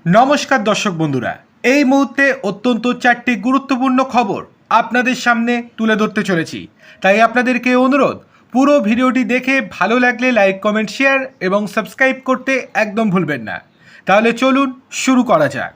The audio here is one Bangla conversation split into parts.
নমস্কার দর্শক বন্ধুরা, এই মুহূর্তে অত্যন্ত চারটি গুরুত্বপূর্ণ খবর আপনাদের সামনে তুলে ধরতে চলেছি। তাই আপনাদেরকে অনুরোধ, পুরো ভিডিওটি দেখে ভালো লাগলে লাইক, কমেন্ট, শেয়ার এবং সাবস্ক্রাইব করতে একদম ভুলবেন না। তাহলে চলুন শুরু করা যাক।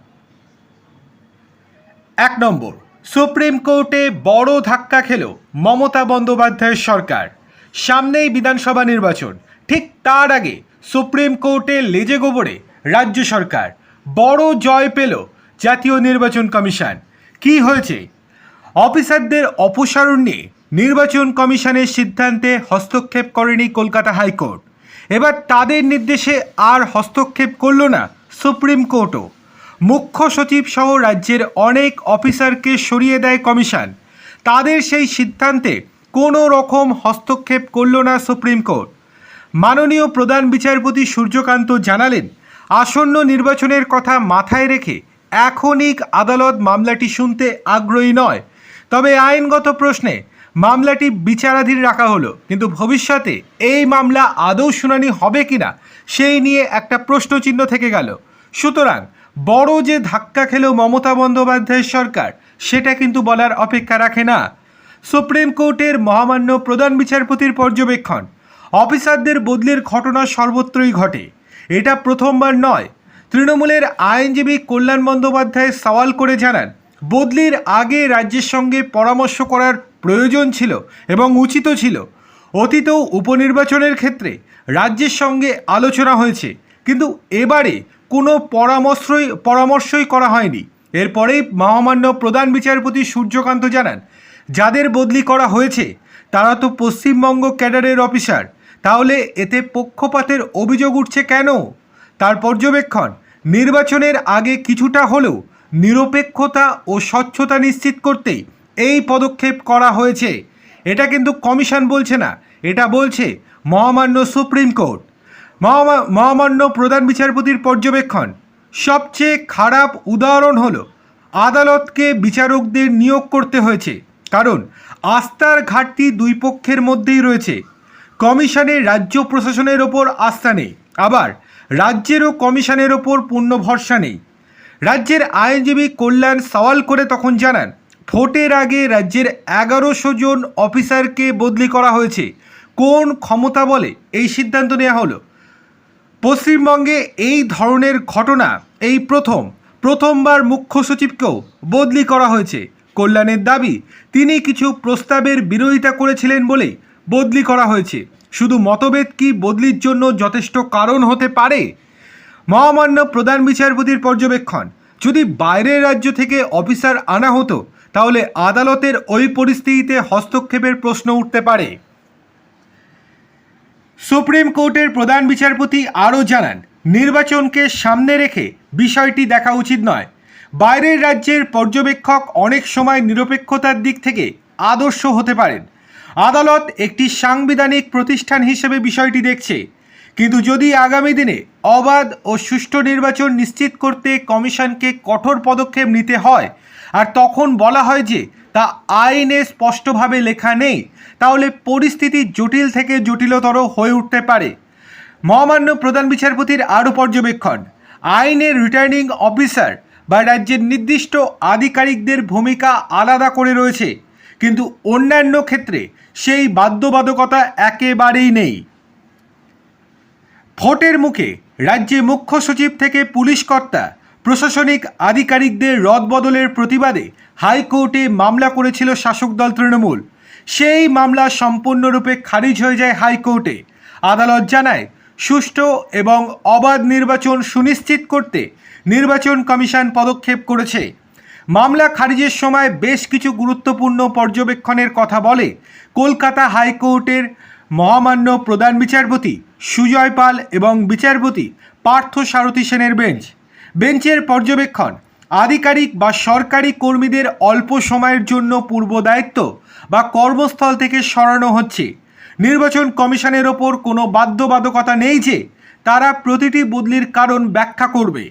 1 নম্বর, সুপ্রিম কোর্টে বড় ধাক্কা খেল মমতা বন্দ্যোপাধ্যায়ের সরকার। সামনেই বিধানসভা নির্বাচন, ঠিক তার আগে সুপ্রিম কোর্টে লেজে গোবরে রাজ্য সরকার। বড় জয় পেল জাতীয় নির্বাচন কমিশন। কি হয়েছে? অফিসারদের অপসারণ নিয়ে নির্বাচন কমিশনের সিদ্ধান্তে হস্তক্ষেপ করেনি কলকাতা হাইকোর্ট। এবার তাদের নির্দেশে আর হস্তক্ষেপ করল না সুপ্রিম কোর্টও। মুখ্য সচিব সহ রাজ্যের অনেক অফিসারকে সরিয়ে দেয় কমিশন। তাদের সেই সিদ্ধান্তে কোনো রকম হস্তক্ষেপ করল না সুপ্রিম কোর্ট। মাননীয় প্রধান বিচারপতি সূর্যকান্ত জানালেন, আসন্ন নির্বাচনের কথা মাথায় রেখে এখনই আদালত মামলাটি শুনতে আগ্রহী নয়। তবে আইনগত প্রশ্নে মামলাটি বিচারাধীন রাখা হলো, কিন্তু ভবিষ্যতে এই মামলা আদৌ শুনানি হবে কিনা সেই নিয়ে একটা প্রশ্নচিহ্ন থেকে গেল। সুতরাং বড় যে ধাক্কা খেল মমতা বন্দ্যোপাধ্যায়ের সরকার, সেটা কিন্তু বলার অপেক্ষা রাখে না। সুপ্রিম কোর্টের মহামান্য প্রধান বিচারপতির পর্যবেক্ষণ, অফিসারদের বদলির ঘটনা সর্বত্রই ঘটে। এটা প্রথমবার নয়। তৃণমূলের আইনজীবী কল্যাণ বন্দ্যোপাধ্যায় সওয়াল করে জানান, বদলির আগে রাজ্যের সঙ্গে পরামর্শ করার প্রয়োজন ছিল এবং উচিতও ছিল। অতীতেও উপনির্বাচনের ক্ষেত্রে রাজ্যের সঙ্গে আলোচনা হয়েছে, কিন্তু এবারে কোনো পরামর্শই করা হয়নি। এরপরেই মহামান্য প্রধান বিচারপতি সূর্যকান্ত জানান, যাদের বদলি করা হয়েছে তারা তো পশ্চিমবঙ্গ ক্যাডারের অফিসার, তাহলে এতে পক্ষপাতের অভিযোগ উঠছে কেন? তার পর্যবেক্ষণ, নির্বাচনের আগে কিছুটা হলেও নিরপেক্ষতা ও স্বচ্ছতা নিশ্চিত করতেই এই পদক্ষেপ করা হয়েছে। এটা কিন্তু কমিশন বলছে না, এটা বলছে মহামান্য সুপ্রিম কোর্ট। মহামান্য প্রধান বিচারপতির পর্যবেক্ষণ, সবচেয়ে খারাপ উদাহরণ হলো আদালতকে বিচারকদের নিয়োগ করতে হয়েছে, কারণ আস্থার ঘাটতি দুই পক্ষের মধ্যেই রয়েছে। কমিশনের রাজ্য প্রশাসনের ওপর আস্থা নেই, আবার রাজ্যেরও কমিশনের ওপর পূর্ণ ভরসা নেই। রাজ্যের আইনজীবী কল্যাণ সওয়াল করে তখন জানান, ভোটের আগে রাজ্যের 1100 জন অফিসারকে বদলি করা হয়েছে। কোন ক্ষমতা বলে এই সিদ্ধান্ত নেওয়া হলো? পশ্চিমবঙ্গে এই ধরনের ঘটনা এই প্রথমবার মুখ্য সচিবকেও বদলি করা হয়েছে। কল্যাণের দাবি, তিনি কিছু প্রস্তাবের বিরোধিতা করেছিলেন বলেই বদলি করা হয়েছে। শুধু মতভেদ কি বদলির জন্য যথেষ্ট কারণ হতে পারে? মহামান্য প্রধান বিচারপতির পর্যবেক্ষণ, যদি বাইরের রাজ্য থেকে অফিসার আনা হতো তাহলে আদালতের ওই পরিস্থিতিতে হস্তক্ষেপের প্রশ্ন উঠতে পারে। সুপ্রিম কোর্টের প্রধান বিচারপতি আরও জানান, নির্বাচনকে সামনে রেখে বিষয়টি দেখা উচিত নয়। বাইরের রাজ্যের পর্যবেক্ষক অনেক সময় নিরপেক্ষতার দিক থেকে আদর্শ হতে পারেন। আদালত একটি সাংবিধানিক প্রতিষ্ঠান হিসেবে বিষয়টি দেখছে, কিন্তু যদি আগামী দিনে অবাধ ও সুষ্ঠু নির্বাচন নিশ্চিত করতে কমিশনকে কঠোর পদক্ষেপ নিতে হয় আর তখন বলা হয় যে তা আইনে স্পষ্টভাবে লেখা নেই, তাহলে পরিস্থিতি জটিল থেকে জটিলতর হয়ে উঠতে পারে। মহামান্য প্রধান বিচারপতির আরও পর্যবেক্ষণ, আইনের রিটার্নিং অফিসার বা রাজ্যের নির্দিষ্ট আধিকারিকদের ভূমিকা আলাদা করে রয়েছে, কিন্তু অন্যান্য ক্ষেত্রে সেই বাধ্যবাধকতা একেবারেই নেই। ভোটের মুখে রাজ্যে মুখ্য সচিব থেকে পুলিশ কর্তা, প্রশাসনিক আধিকারিকদের রদবদলের প্রতিবাদে হাইকোর্টে মামলা করেছিল শাসক দল তৃণমূল। সেই মামলা সম্পূর্ণরূপে খারিজ হয়ে যায় হাইকোর্টে। আদালত জানায়, সুষ্ঠু এবং অবাধ নির্বাচন সুনিশ্চিত করতে নির্বাচন কমিশন পদক্ষেপ করেছে। মামলা খারিজের সময় বেশ কিছু গুরুত্বপূর্ণ পর্যবেক্ষণের কথা বলে কলকাতা হাইকোর্টের মহামান্য প্রধান বিচারপতি সুজয় পাল এবং বিচারপতি পার্থ সারথী সেনের বেঞ্চের পর্যবেক্ষণ, আধিকারিক বা সরকারি কর্মীদের অল্প সময়ের জন্য পূর্ব দায়িত্ব বা কর্মস্থল থেকে সরানো হচ্ছে। নির্বাচন কমিশনের ওপর কোনো বাধ্যবাধকতা নেই যে তারা প্রতিটি বদলির কারণ ব্যাখ্যা করবে।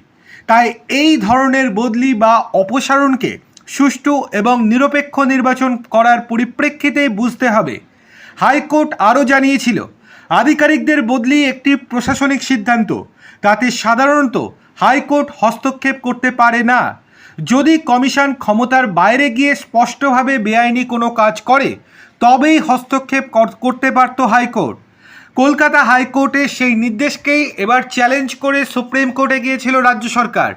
তাই এই ধরনের বদলি বা অপসারণকে সুষ্ঠু এবং নিরপেক্ষ নির্বাচন করার পরিপ্রেক্ষিতে বুঝতে হবে। হাইকোর্ট আরও জানিয়েছিল, আধিকারিকদের বদলি একটি প্রশাসনিক সিদ্ধান্ত, তাতে সাধারণত হাইকোর্ট হস্তক্ষেপ করতে পারে না। যদি কমিশন ক্ষমতার বাইরে গিয়ে স্পষ্টভাবে বেআইনি কোনো কাজ করে তবেই হস্তক্ষেপ করতে পারত হাইকোর্ট। কলকাতা হাইকোর্টের সেই নির্দেশকেই এবার চ্যালেঞ্জ করে সুপ্রিম কোর্টে গিয়েছিল রাজ্য সরকার।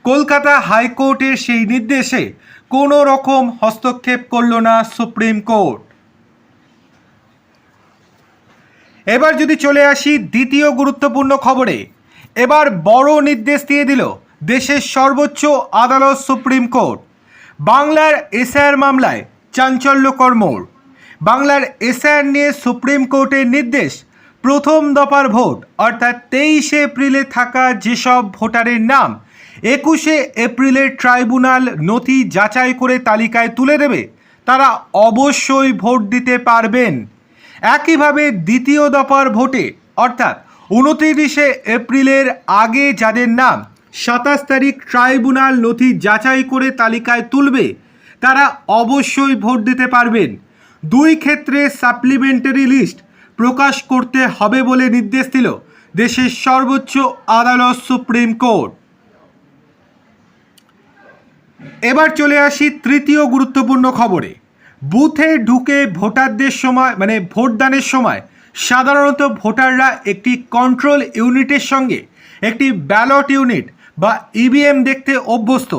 কলকাতা হাইকোর্টের সেই নির্দেশে কোনো রকম হস্তক্ষেপ করল না সুপ্রিম কোর্ট। এবার যদি চলে আসি দ্বিতীয় গুরুত্বপূর্ণ খবরে, এবার বড় নির্দেশ দিয়ে দিল দেশের সর্বোচ্চ আদালত সুপ্রিম কোর্ট। বাংলার এসআইআর মামলায় চাঞ্চল্যকর মোড়। বাংলার এসআইআর নিয়ে সুপ্রিম কোর্টের নির্দেশ, প্রথম দফার ভোট অর্থাৎ 23 এপ্রিলে থাকা যেসব ভোটারের নাম 21 এপ্রিলের ট্রাইব্যুনাল নথি যাচাই করে তালিকায় তুলে দেবে তারা অবশ্যই ভোট দিতে পারবেন। একইভাবে দ্বিতীয় দফার ভোটে অর্থাৎ 29 এপ্রিলের আগে যাদের নাম 27 তারিখ ট্রাইব্যুনাল নথি যাচাই করে তালিকায় তুলবে তারা অবশ্যই ভোট দিতে পারবেন। দুই ক্ষেত্রে সাপ্লিমেন্টারি লিস্ট প্রকাশ করতে হবে বলে নির্দেশ দিল দেশের সর্বোচ্চ আদালত সুপ্রিম কোর্ট। এবার চলে আসি তৃতীয় গুরুত্বপূর্ণ খবরে। বুথে ঢুকে ভোটারদের সময় ভোটদানের সময় সাধারণত ভোটাররা একটি কন্ট্রোল ইউনিটের সঙ্গে একটি ব্যালট ইউনিট বা ইভিএম দেখতে অভ্যস্ত,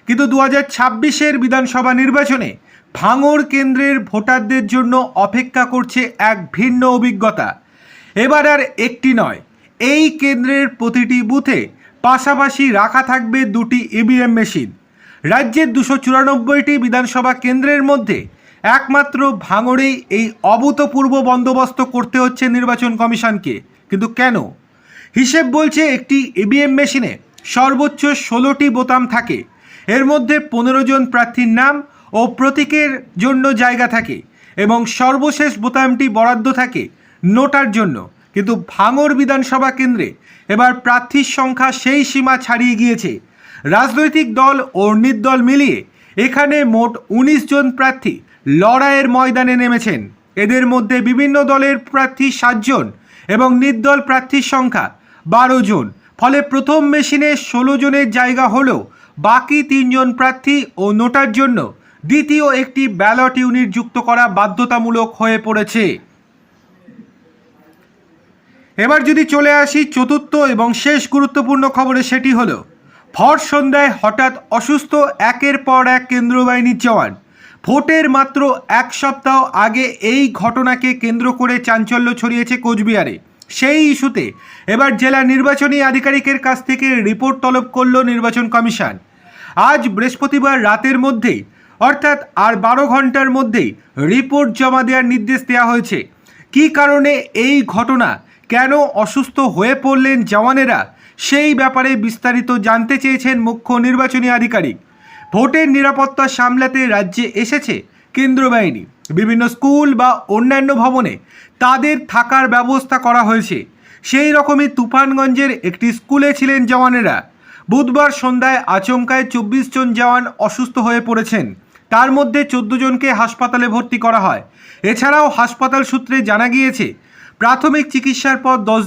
কিন্তু 2026 বিধানসভা নির্বাচনে ভাঙড় কেন্দ্রের ভোটারদের জন্য অপেক্ষা করছে এক ভিন্ন অভিজ্ঞতা। এবার আর একটি নয়, এই কেন্দ্রের প্রতিটি বুথে পাশাপাশি রাখা থাকবে দুটি ইভিএম মেশিন। রাজ্যের 294টি বিধানসভা কেন্দ্রের মধ্যে একমাত্র ভাঙড়েই এই অভূতপূর্ব বন্দোবস্ত করতে হচ্ছে নির্বাচন কমিশনকে। কিন্তু কেন? হিসেব বলছে একটি ইভিএম মেশিনে সর্বোচ্চ 16টি বোতাম থাকে, এর মধ্যে 15 জন প্রার্থীর নাম ও প্রতীকের জন্য জায়গা থাকে এবং সর্বশেষ বোতামটি বরাদ্দ থাকে নোটার জন্য। কিন্তু ভাঙড় বিধানসভা কেন্দ্রে এবার প্রার্থীর সংখ্যা সেই সীমা ছাড়িয়ে গিয়েছে। রাজনৈতিক দল ও নির্দল মিলিয়ে এখানে মোট 19 জন প্রার্থী লড়াইয়ের ময়দানে নেমেছেন। এদের মধ্যে বিভিন্ন দলের প্রার্থী 7 জন এবং নির্দল প্রার্থীর সংখ্যা 12 জন। ফলে প্রথম মেশিনে 16 জনের জায়গা হলেও বাকি 3 জন প্রার্থী ও নোটার জন্য দ্বিতীয় একটি ব্যালট ইউনিট যুক্ত করা বাধ্যতামূলক হয়ে পড়েছে। এবার যদি চলে আসি চতুর্থ এবং শেষ গুরুত্বপূর্ণ খবরে, সেটি হলো ভর সন্ধ্যায় হঠাৎ অসুস্থ একের পর এক কেন্দ্রীয় বাহিনীর জওয়ান। ভোটের মাত্র এক সপ্তাহ আগে এই ঘটনাকে কেন্দ্র করে চাঞ্চল্য ছড়িয়েছে কোচবিহারে। সেই ইস্যুতে এবার জেলা নির্বাচনী আধিকারিকের কাছ থেকে রিপোর্ট তলব করল নির্বাচন কমিশন। আজ বৃহস্পতিবার রাতের মধ্যেই অর্থাৎ আর 12 ঘন্টার মধ্যেই রিপোর্ট জমা দেওয়ার নির্দেশ দেওয়া হয়েছে। কী কারণে এই ঘটনা, কেন অসুস্থ হয়ে পড়লেন জওয়ানেরা, সেই ব্যাপারে বিস্তারিত জানতে চেয়েছেন মুখ্য নির্বাচনী আধিকারিক। ভোটের নিরাপত্তা সামলাতে রাজ্যে এসেছে কেন্দ্রীয় বাহিনী। বিভিন্ন স্কুল বা অন্যান্য ভবনে তাদের থাকার ব্যবস্থা করা হয়েছে। সেই রকমই তুফানগঞ্জের একটি স্কুলে ছিলেন জওয়ানেরা। বুধবার সন্ধ্যায় আচমকায় 24 জন জওয়ান অসুস্থ হয়ে পড়েছেন। তার মধ্যে 14 জনকে হাসপাতালে ভর্তি করা হয়। এছাড়াও হাসপাতাল সূত্রে জানা গিয়েছে প্রাথমিক চিকিৎসার পর 10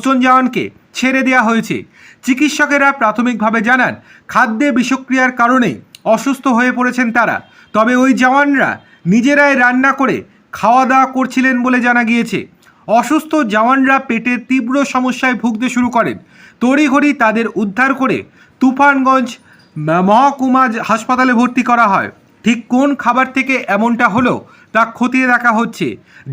জন জওয়ানকে ছেড়ে দেওয়া হয়েছে। চিকিৎসকেরা প্রাথমিকভাবে জানান খাদ্যে বিষক্রিয়ার কারণে অসুস্থ হয়ে পড়েছেন তারা। তবে ওই জওয়ানরা নিজেরাই রান্না করে খাওয়া দাওয়া করছিলেন বলে জানা গিয়েছে। অসুস্থ জওয়ানরা পেটের তীব্র সমস্যায় ভুগতে শুরু করেন। তড়িঘড়ি তাদের উদ্ধার করে তুফানগঞ্জ মহকুমা হাসপাতালে ভর্তি করা হয়। ঠিক কোন খাবার থেকে এমনটা হলো তা খতিয়ে দেখা হচ্ছে।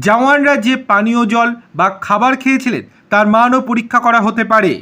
জওয়ানরা যে পানীয় জল বা খাবার খেয়েছিলেন তার মানও পরীক্ষা করা হতে পারে।